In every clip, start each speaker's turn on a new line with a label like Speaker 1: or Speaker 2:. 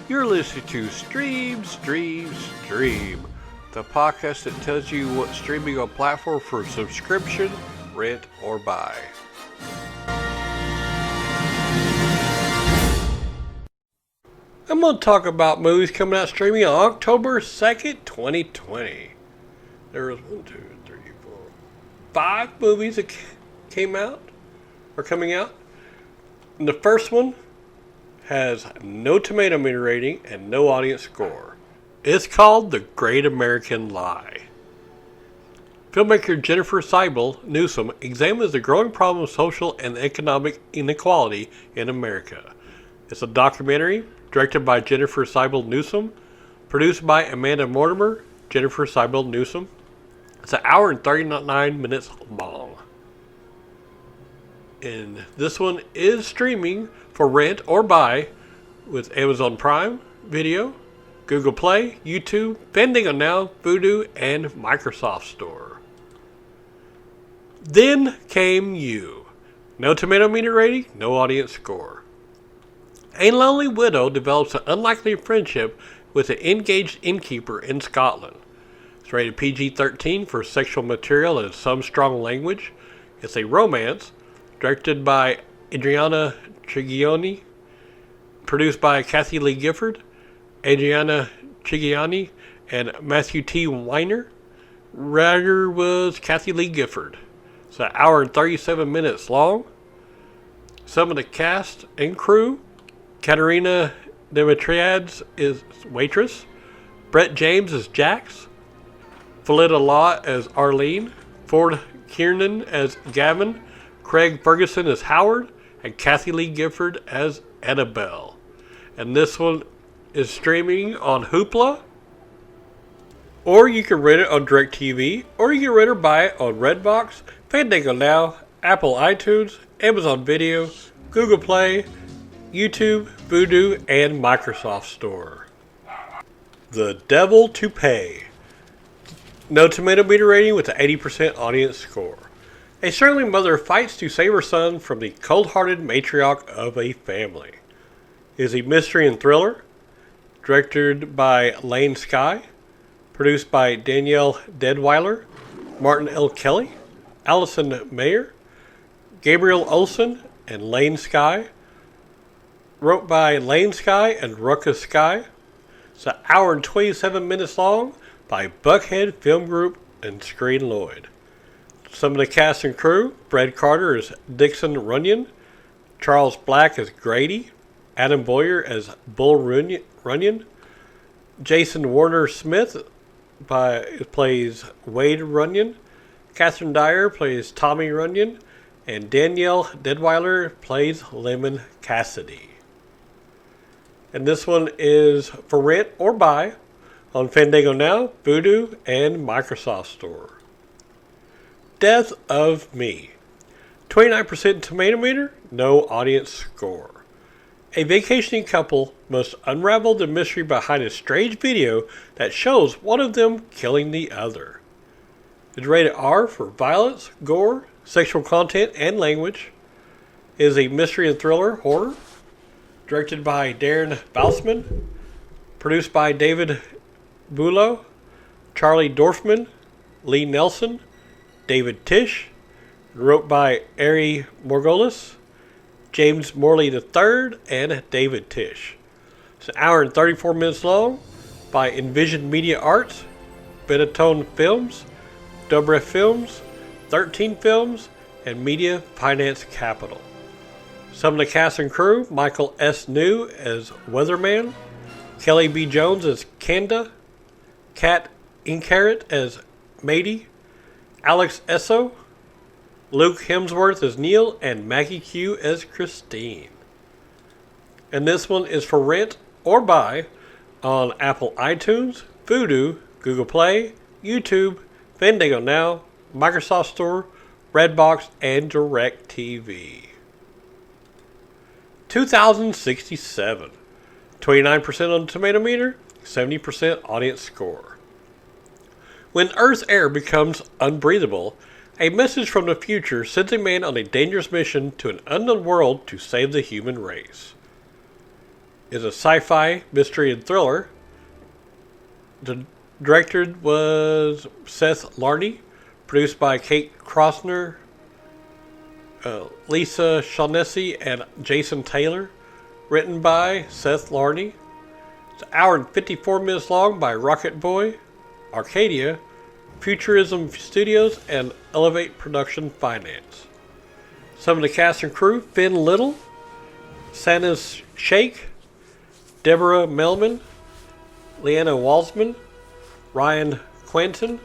Speaker 1: You're listening to Stream, the podcast that tells you what streaming on platform for subscription, rent, or buy. I'm going to talk about movies coming out streaming on October 2nd, 2020. There was 5 movies that came out, or coming out. And the first one has no tomato meter rating and no audience score. It's called The Great American Lie. Filmmaker Jennifer Seibel Newsom examines the growing problem of social and economic inequality in America. It's a documentary directed by Jennifer Seibel Newsom, produced by Amanda Mortimer, Jennifer Seibel Newsom. It's an hour and 39 minutes long. And this one is streaming for rent or buy with Amazon Prime Video, Google Play, YouTube, Fandango Now, Vudu, and Microsoft Store. Then Came You. No tomato meter rating, no audience score. A lonely widow develops an unlikely friendship with an engaged innkeeper in Scotland. It's rated PG-13 for sexual material and some strong language. It's a romance directed by Adriana Trigioni, produced by Kathy Lee Gifford, Adriana Trigioni, and Matthew T. Weiner. Writer was Kathy Lee Gifford. It's an hour and 37 minutes long. Some of the cast and crew: Katerina Demetriades is waitress, Brett James as Jax, Phillida Law as Arlene, Ford Kiernan as Gavin, Craig Ferguson as Howard, and Kathy Lee Gifford as Annabelle. And this one is streaming on Hoopla, or you can rent it on DirecTV, or you can rent or buy it on Redbox, Fandango Now, Apple iTunes, Amazon Video, Google Play, YouTube, Vudu, and Microsoft Store. The Devil to Pay. No tomato meter rating with an 80% audience score. A struggling mother fights to save her son from the cold-hearted matriarch of a family. It is a mystery and thriller, directed by Lane Skye, produced by Danielle Deadweiler, Martin L. Kelly, Allison Mayer, Gabriel Olson, and Lane Skye. Wrote by Lane Skye and Ruckus Skye. It's an hour and 27 minutes long by Buckhead Film Group and Screen Lloyd. Some of the cast and crew: Brad Carter as Dixon Runyon, Charles Black as Grady, Adam Boyer as Bull Runyon, Jason Warner Smith plays Wade Runyon, Catherine Dyer plays Tommy Runyon, and Danielle Deadweiler plays Lemon Cassidy. And this one is for rent or buy on Fandango Now, Vudu, and Microsoft Store. Death of Me. 29% tomato meter, no audience score. A vacationing couple must unravel the mystery behind a strange video that shows one of them killing the other. It's rated R for violence, gore, sexual content, and language. It is a mystery and thriller horror, directed by Darren Balsman, produced by David Bulow, Charlie Dorfman, Lee Nelson, David Tish, wrote by Ari Morgolis, James Morley III, and David Tish. It's an hour and 34 minutes long, by Envision Media Arts, Benetton Films, Dobre Films, 13 Films, and Media Finance Capital. Some of the cast and crew: Michael S. New as Weatherman, Kelly B. Jones as Kanda, Kat Incaret as Mady, Alex Esso, Luke Hemsworth as Neil, and Maggie Q as Christine. And this one is for rent or buy on Apple iTunes, Vudu, Google Play, YouTube, Fandango Now, Microsoft Store, Redbox, and DirecTV. 2067. 29% on the tomato meter, 70% audience score. When Earth's air becomes unbreathable, a message from the future sends a man on a dangerous mission to an unknown world to save the human race. is a sci-fi mystery and thriller. The director was Seth Larney, produced by Kate Crossner, Lisa Shaughnessy, and Jason Taylor. Written by Seth Larney. It's an hour and 54 minutes long by Rocket Boy, Arcadia, Futurism Studios, and Elevate Production Finance. Some of the cast and crew: Finn Little, Santa's Shake, Deborah Melman, Leanna Walsman, Ryan Quentin,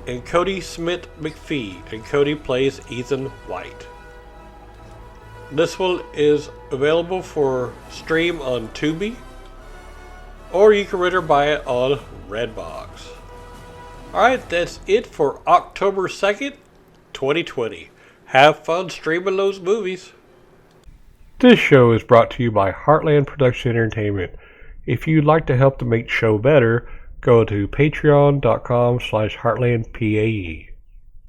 Speaker 1: and Cody Smith McPhee, and Cody plays Ethan White. This one is available for stream on Tubi, or you can rent or buy it on Redbox. Alright, that's it for October 2nd, 2020. Have fun streaming those movies. This show is brought to you by Heartland Production Entertainment. If you'd like to help to make the show better, go to patreon.com/heartlandpae.